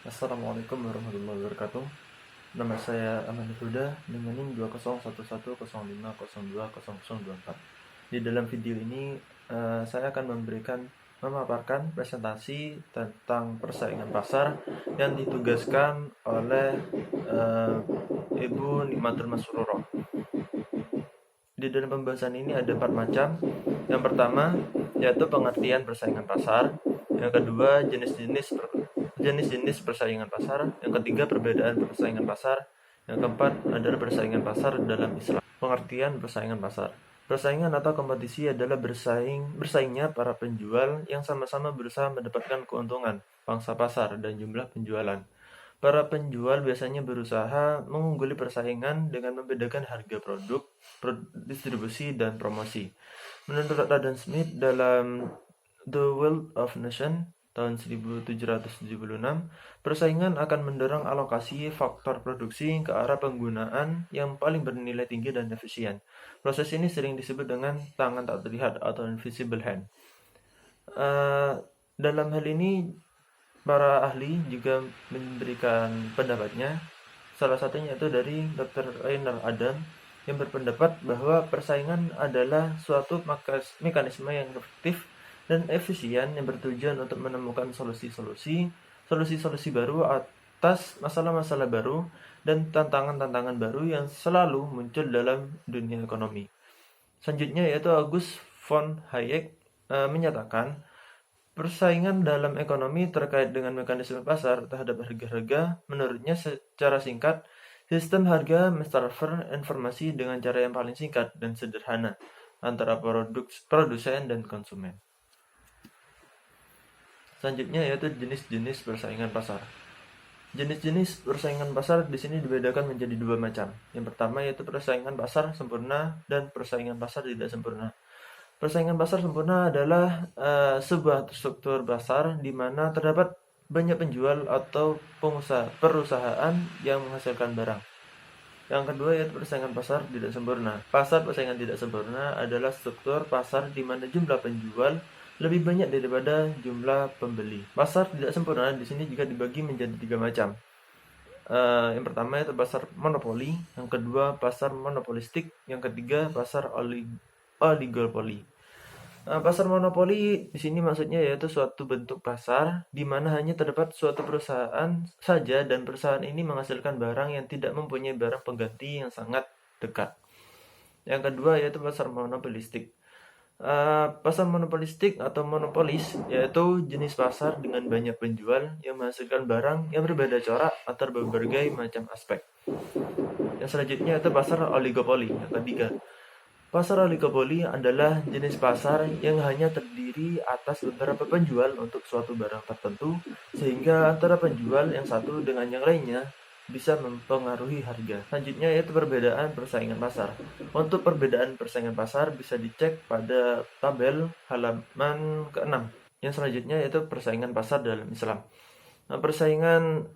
Assalamualaikum warahmatullahi wabarakatuh. Nama saya Aman Huda dengan NIM 201105020024. Di dalam video ini saya akan memaparkan presentasi tentang persaingan pasar yang ditugaskan oleh Ibu Nikmatul Masrurah. Di dalam pembahasan ini ada 4 macam. Yang pertama yaitu pengertian persaingan pasar. Yang kedua jenis-jenis persaingan pasar. Yang ketiga perbedaan persaingan pasar. Yang keempat adalah persaingan pasar dalam Islam. Pengertian persaingan pasar. Persaingan atau kompetisi adalah bersaingnya para penjual yang sama-sama berusaha mendapatkan keuntungan pangsa pasar dan jumlah penjualan. Para penjual biasanya berusaha mengungguli persaingan dengan membedakan harga produk, distribusi, dan promosi. Menurut Adam Smith dalam The Wealth of Nations tahun 1776, persaingan akan mendorong alokasi faktor produksi ke arah penggunaan yang paling bernilai tinggi dan efisien. Proses ini sering disebut dengan tangan tak terlihat atau invisible hand. Dalam hal ini, para ahli juga memberikan pendapatnya. Salah satunya itu dari Dr. Rainer Adam yang berpendapat bahwa persaingan adalah suatu mekanisme yang efektif dan efisien yang bertujuan untuk menemukan solusi baru atas masalah-masalah baru dan tantangan-tantangan baru yang selalu muncul dalam dunia ekonomi. Selanjutnya yaitu August von Hayek menyatakan persaingan dalam ekonomi terkait dengan mekanisme pasar terhadap harga-harga. Menurutnya secara singkat, sistem harga mentransfer informasi dengan cara yang paling singkat dan sederhana antara produsen dan konsumen. Selanjutnya yaitu jenis-jenis persaingan pasar. Jenis-jenis persaingan pasar di sini dibedakan menjadi 2 macam. Yang pertama yaitu persaingan pasar sempurna dan persaingan pasar tidak sempurna. Persaingan pasar sempurna adalah sebuah struktur pasar di mana terdapat banyak penjual atau perusahaan yang menghasilkan barang. Yang kedua yaitu persaingan pasar tidak sempurna. Pasar persaingan tidak sempurna adalah struktur pasar di mana jumlah penjual lebih banyak daripada jumlah pembeli. Pasar tidak sempurna di sini juga dibagi menjadi 3 macam. Yang pertama yaitu pasar monopoli, yang kedua pasar monopolistik, yang ketiga pasar oligopoli. Pasar monopoli di sini maksudnya yaitu suatu bentuk pasar di mana hanya terdapat suatu perusahaan saja dan perusahaan ini menghasilkan barang yang tidak mempunyai barang pengganti yang sangat dekat. Yang kedua yaitu pasar monopolistik. Pasar monopolistik atau monopolis yaitu jenis pasar dengan banyak penjual yang menghasilkan barang yang berbeda corak atau berbagai macam aspek. Yang selanjutnya itu pasar oligopoli. Yang ketiga, pasar oligopoli adalah jenis pasar yang hanya terdiri atas beberapa penjual untuk suatu barang tertentu, sehingga antara penjual yang satu dengan yang lainnya bisa mempengaruhi harga. Selanjutnya yaitu perbedaan persaingan pasar. Untuk perbedaan persaingan pasar bisa dicek pada tabel halaman ke-6. Yang selanjutnya yaitu persaingan pasar dalam Islam. Persaingan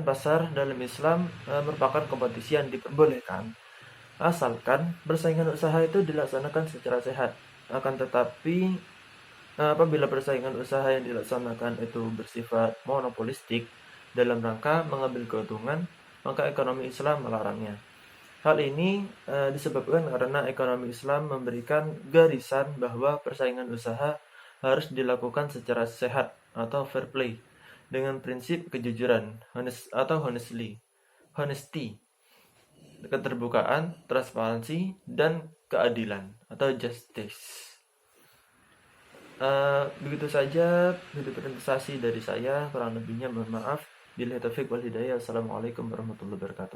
pasar dalam Islam merupakan kompetisi yang diperbolehkan asalkan persaingan usaha itu dilaksanakan secara sehat. Akan tetapi apabila persaingan usaha yang dilaksanakan itu bersifat monopolistik dalam rangka mengambil keuntungan, maka ekonomi Islam melarangnya. Hal ini disebabkan karena ekonomi Islam memberikan garisan bahwa persaingan usaha harus dilakukan secara sehat atau fair play dengan prinsip kejujuran honesty, keterbukaan, transparansi, dan keadilan atau justice. Begitu saja video presentasi dari saya. Kurang lebihnya mohon maaf. Billahi taufiq wal hidayah. Assalamualaikum warahmatullahi wabarakatuh.